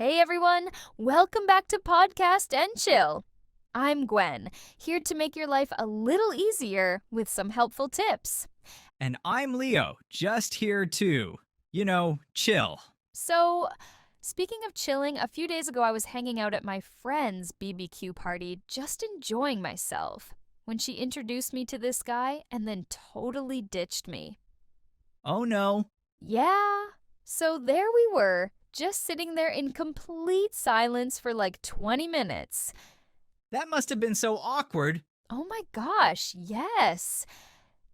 Hey everyone, welcome back to Podcast and Chill. I'm Gwen, here to make your life a little easier with some helpful tips. And I'm Leo, just here to, chill. So, speaking of chilling, a few days ago I was hanging out at my friend's BBQ party, just enjoying myself, when she introduced me to this guy and then totally ditched me. Oh no. Yeah, so there we were, just sitting there in complete silence for like 20 minutes. That must have been so awkward. Oh my gosh, yes.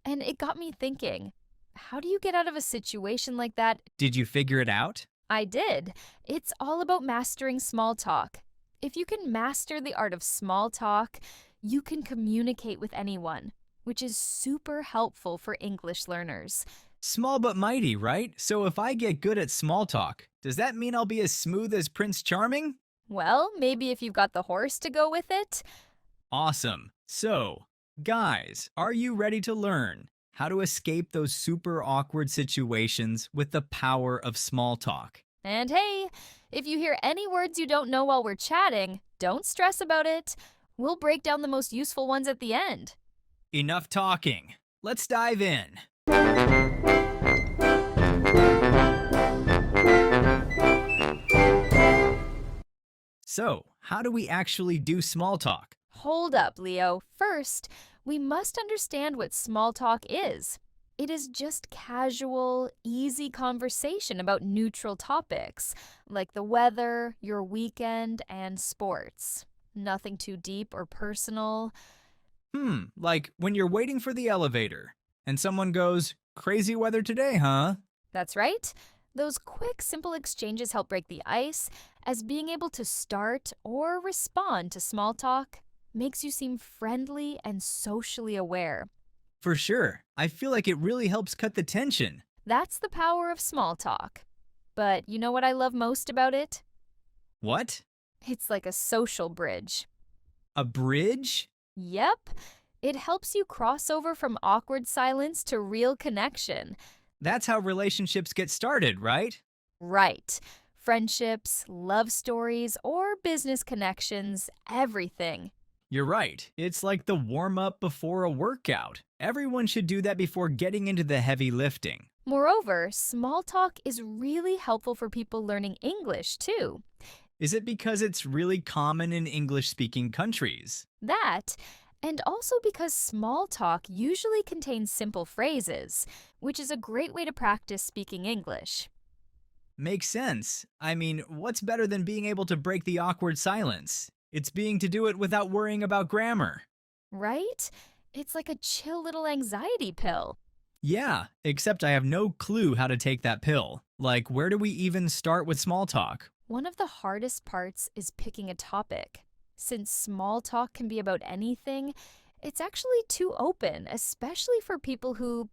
And it got me thinking, how do you get out of a situation like that? Did you figure it out? I did. It's all about mastering small talk. If you can master the art of small talk, you can communicate with anyone, which is super helpful for English learners. Small but mighty, right? So if I get good at small talk, does that mean I'll be as smooth as Prince Charming? Well, maybe if you've got the horse to go with it. Awesome. So, guys, are you ready to learn how to escape those super awkward situations with the power of small talk? And hey, if you hear any words you don't know while we're chatting, don't stress about it. We'll break down the most useful ones at the end. Enough talking. Let's dive in. So, how do we actually do small talk? Hold up, Leo. First, we must understand what small talk is. It is just casual, easy conversation about neutral topics, like the weather, your weekend, and sports. Nothing too deep or personal. Like when you're waiting for the elevator and someone goes, "Crazy weather today, huh?" That's right. Those quick, simple exchanges help break the ice, as being able to start or respond to small talk makes you seem friendly and socially aware. For sure. I feel like it really helps cut the tension. That's the power of small talk. But you know what I love most about it? What? It's like a social bridge. A bridge? Yep, it helps you cross over from awkward silence to real connection. That's how relationships get started, right? Right. Friendships, love stories, or business connections, everything. You're right. It's like the warm up before a workout. Everyone should do that before getting into the heavy lifting. Moreover, small talk is really helpful for people learning English, too. Is it because it's really common in English speaking countries? That, and also because small talk usually contains simple phrases, which is a great way to practice speaking English. Makes sense. I mean, what's better than being able to break the awkward silence? It's being to do it without worrying about grammar. Right? It's like a chill little anxiety pill. Yeah, except I have no clue how to take that pill. Like, where do we even start with small talk? One of the hardest parts is picking a topic. Since small talk can be about anything, it's actually too open, especially for people who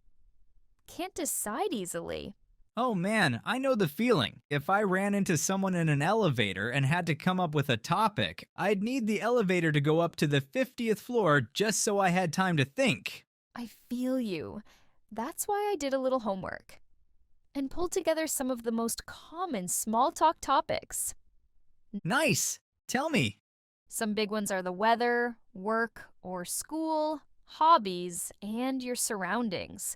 can't decide easily. Oh man, I know the feeling. If I ran into someone in an elevator and had to come up with a topic, I'd need the elevator to go up to the 50th floor just so I had time to think. I feel you. That's why I did a little homework and pulled together some of the most common small talk topics. Nice! Tell me. Some big ones are the weather, work or school, hobbies, and your surroundings.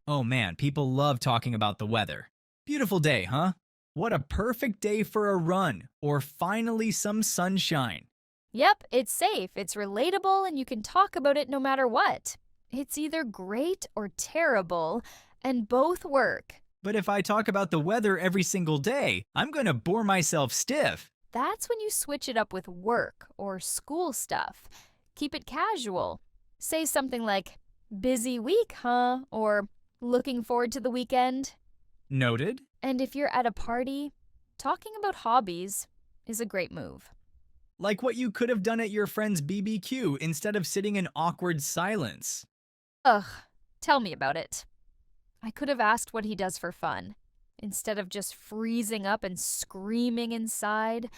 Oh man, people love talking about the weather. Beautiful day, huh? What a perfect day for a run, or finally some sunshine. Yep, it's safe, it's relatable, and you can talk about it no matter what. It's either great or terrible, and both work. But if I talk about the weather every single day, I'm gonna bore myself stiff. That's when you switch it up with work or school stuff. Keep it casual. Say something like, busy week, huh? Or looking forward to the weekend. Noted? And if you're at a party, talking about hobbies is a great move. Like what you could have done at your friend's BBQ instead of sitting in awkward silence. Ugh, tell me about it. I could have asked what he does for fun, instead of just freezing up and screaming inside.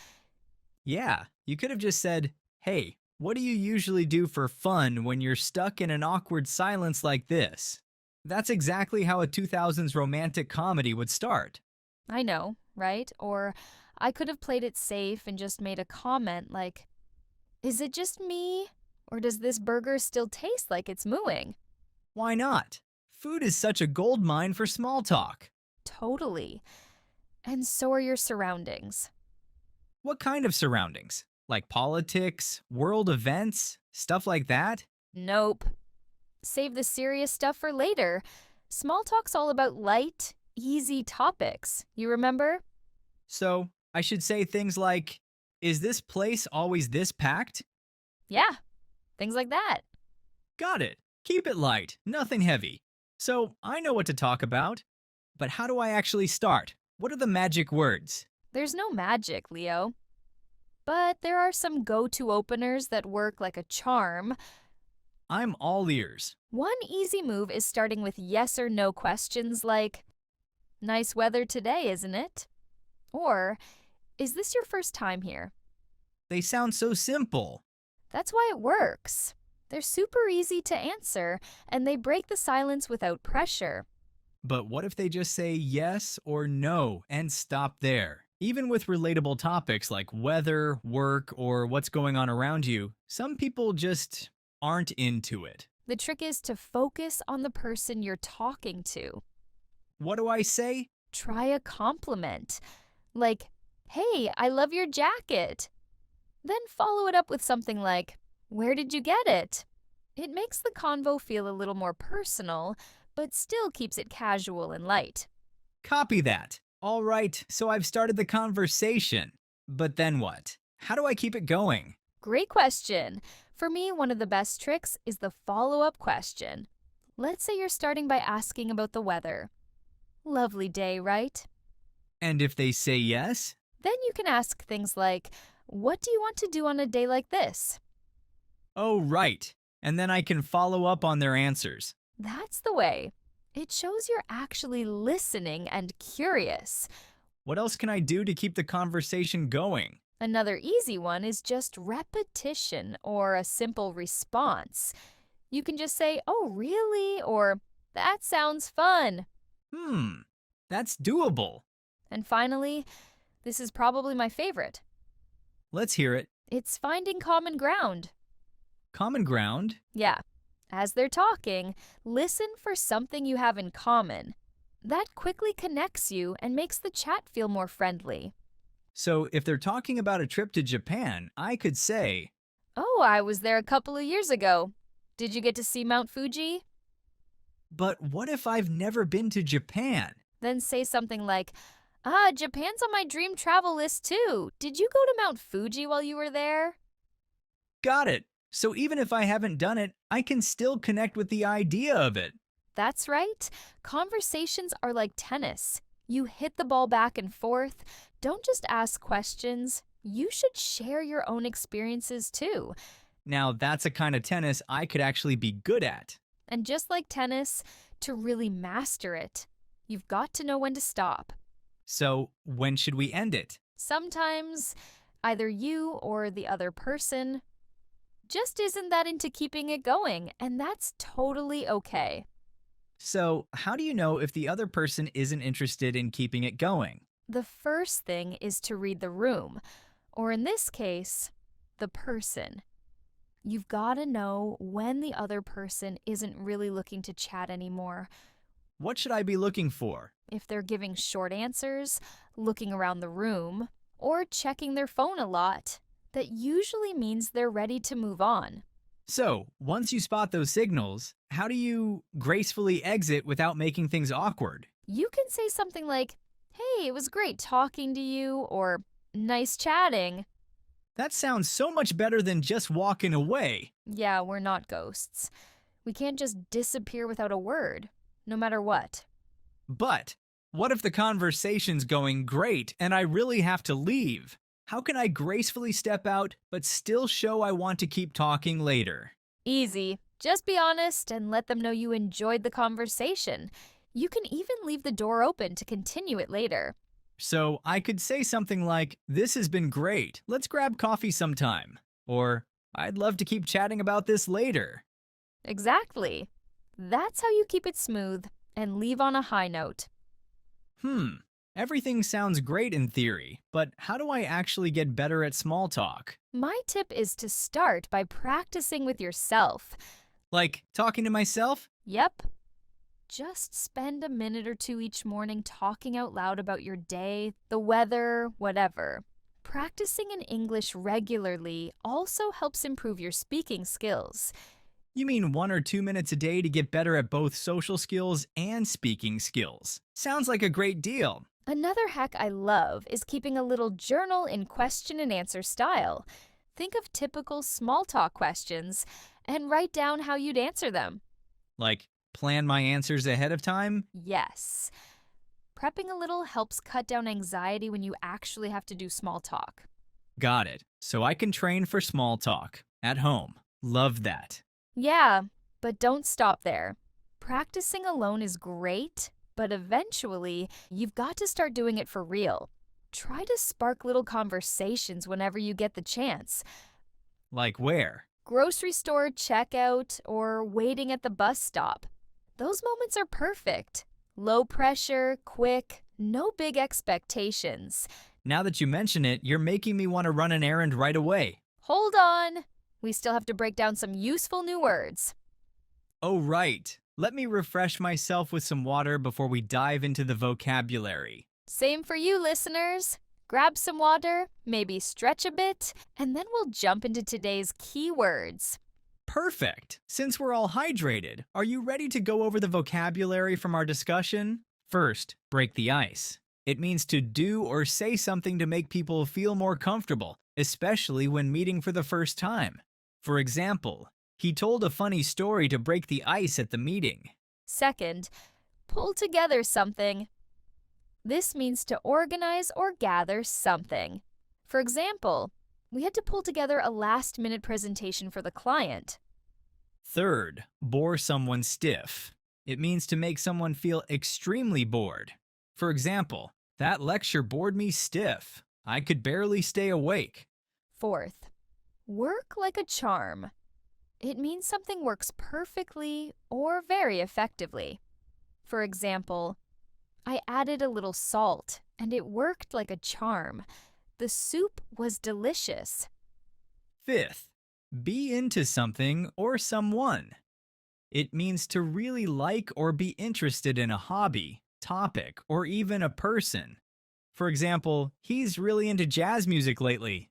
Yeah, you could have just said, "Hey, what do you usually do for fun when you're stuck in an awkward silence like this?" That's exactly how a 2000s romantic comedy would start. I know, right? Or I could have played it safe and just made a comment like, is it just me? Or does this burger still taste like it's mooing? Why not? Food is such a goldmine for small talk. Totally. And so are your surroundings. What kind of surroundings? Like politics, world events, stuff like that? Nope. Save the serious stuff for later. Small talk's all about light, easy topics. You remember? So, I should say things like, is this place always this packed? Yeah, things like that. Got it. Keep it light, nothing heavy. So, I know what to talk about. But how do I actually start? What are the magic words? There's no magic, Leo. But there are some go-to openers that work like a charm. I'm all ears. One easy move is starting with yes or no questions like, nice weather today, isn't it? Or, is this your first time here? They sound so simple. That's why it works. They're super easy to answer, and they break the silence without pressure. But what if they just say yes or no and stop there? Even with relatable topics like weather, work, or what's going on around you, some people just aren't into it. The trick is to focus on the person you're talking to. What do I say? Try a compliment. Like, hey, I love your jacket. Then follow it up with something like, where did you get it? It makes the convo feel a little more personal, but still keeps it casual and light. Copy that. All right, so I've started the conversation. But then what? How do I keep it going? Great question. For me, one of the best tricks is the follow-up question. Let's say you're starting by asking about the weather. Lovely day, right? And if they say yes? Then you can ask things like, what do you want to do on a day like this? Oh, right. And then I can follow up on their answers. That's the way. It shows you're actually listening and curious. What else can I do to keep the conversation going? Another easy one is just repetition or a simple response. You can just say, oh, really? Or, that sounds fun. That's doable. And finally, this is probably my favorite. Let's hear it. It's finding common ground. Common ground? Yeah. As they're talking, listen for something you have in common. That quickly connects you and makes the chat feel more friendly. So if they're talking about a trip to Japan, I could say, Oh, I was there a couple of years ago. Did you get to see Mount Fuji? but what if I've never been to Japan? Then say something like, Japan's on my dream travel list too. Did you go to Mount Fuji while you were there? Got it. So even if I haven't done it, I can still connect with the idea of it. That's right. Conversations are like tennis. You hit the ball back and forth. Don't just ask questions. You should share your own experiences too. Now that's a kind of tennis I could actually be good at. And just like tennis, to really master it, you've got to know when to stop. So when should we end it? Sometimes either you or the other person just isn't that into keeping it going, and that's totally okay. So how do you know if the other person isn't interested in keeping it going? The first thing is to read the room, or in this case, the person. You've got to know when the other person isn't really looking to chat anymore. What should I be looking for? If they're giving short answers, looking around the room, or checking their phone a lot, that usually means they're ready to move on. So, once you spot those signals, how do you gracefully exit without making things awkward? You can say something like, hey, it was great talking to you, or nice chatting. That sounds so much better than just walking away. Yeah, we're not ghosts. We can't just disappear without a word, no matter what. But what if the conversation's going great and I really have to leave? How can I gracefully step out but still show I want to keep talking later? Easy. Just be honest and let them know you enjoyed the conversation. You can even leave the door open to continue it later. So I could say something like, this has been great, let's grab coffee sometime. Or, I'd love to keep chatting about this later. Exactly. That's how you keep it smooth and leave on a high note. Everything sounds great in theory, but how do I actually get better at small talk? My tip is to start by practicing with yourself. Like talking to myself? Yep. Just spend a minute or two each morning talking out loud about your day, the weather, whatever. Practicing in English regularly also helps improve your speaking skills. You mean 1 or 2 minutes a day to get better at both social skills and speaking skills? Sounds like a great deal. Another hack I love is keeping a little journal in question and answer style. Think of typical small talk questions and write down how you'd answer them. Like, plan my answers ahead of time? Yes. Prepping a little helps cut down anxiety when you actually have to do small talk. Got it. So I can train for small talk at home. Love that. Yeah, but don't stop there. Practicing alone is great, but eventually, you've got to start doing it for real. Try to spark little conversations whenever you get the chance. Like where? Grocery store checkout or waiting at the bus stop. Those moments are perfect. Low pressure, quick, no big expectations. Now that you mention it, you're making me want to run an errand right away. Hold on. We still have to break down some useful new words. Oh, right. Let me refresh myself with some water before we dive into the vocabulary. Same for you, listeners. Grab some water, maybe stretch a bit, and then we'll jump into today's key words. Perfect. Since we're all hydrated, are you ready to go over the vocabulary from our discussion? First, break the ice. It means to do or say something to make people feel more comfortable, especially when meeting for the first time. For example, he told a funny story to break the ice at the meeting. Second, pull together something. This means to organize or gather something. For example, we had to pull together a last-minute presentation for the client. Third, bore someone stiff. It means to make someone feel extremely bored. For example, that lecture bored me stiff. I could barely stay awake. Fourth, work like a charm. It means something works perfectly or very effectively. For example, I added a little salt and it worked like a charm. The soup was delicious. Fifth, be into something or someone. It means to really like or be interested in a hobby, topic, or even a person. For example, he's really into jazz music lately.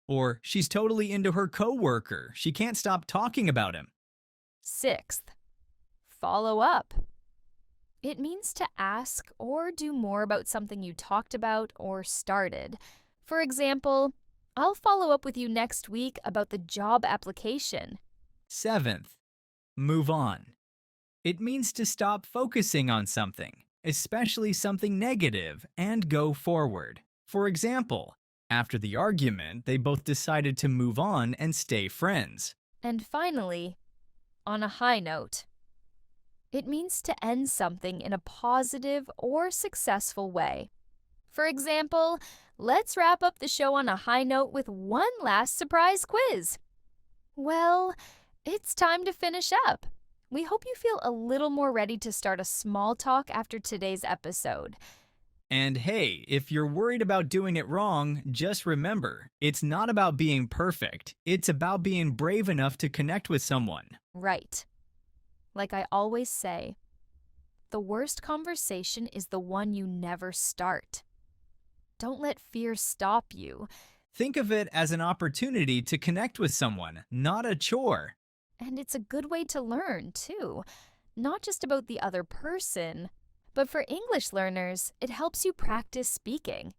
Or she's totally into her coworker. She can't stop talking about him. Sixth, follow up. It means to ask or do more about something you talked about or started. For example, I'll follow up with you next week about the job application. Seventh, move on. It means to stop focusing on something, especially something negative, and go forward. For example, after the argument, they both decided to move on and stay friends. And finally, on a high note. It means to end something in a positive or successful way. For example, let's wrap up the show on a high note with one last surprise quiz. Well, it's time to finish up. We hope you feel a little more ready to start a small talk after today's episode. And hey, if you're worried about doing it wrong, just remember, it's not about being perfect. It's about being brave enough to connect with someone. Right. Like I always say, the worst conversation is the one you never start. Don't let fear stop you. Think of it as an opportunity to connect with someone, not a chore. And it's a good way to learn, too. Not just about the other person, but for English learners, it helps you practice speaking.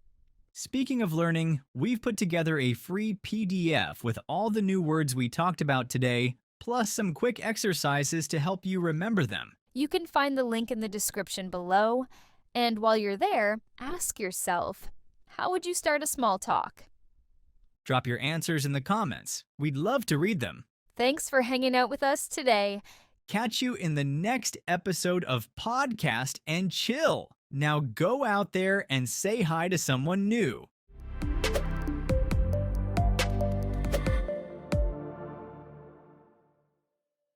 Speaking of learning, we've put together a free PDF with all the new words we talked about today, plus some quick exercises to help you remember them. You can find the link in the description below. And while you're there, ask yourself, how would you start a small talk? Drop your answers in the comments. We'd love to read them. Thanks for hanging out with us today. Catch you in the next episode of Podcast and Chill. Now go out there and say hi to someone new.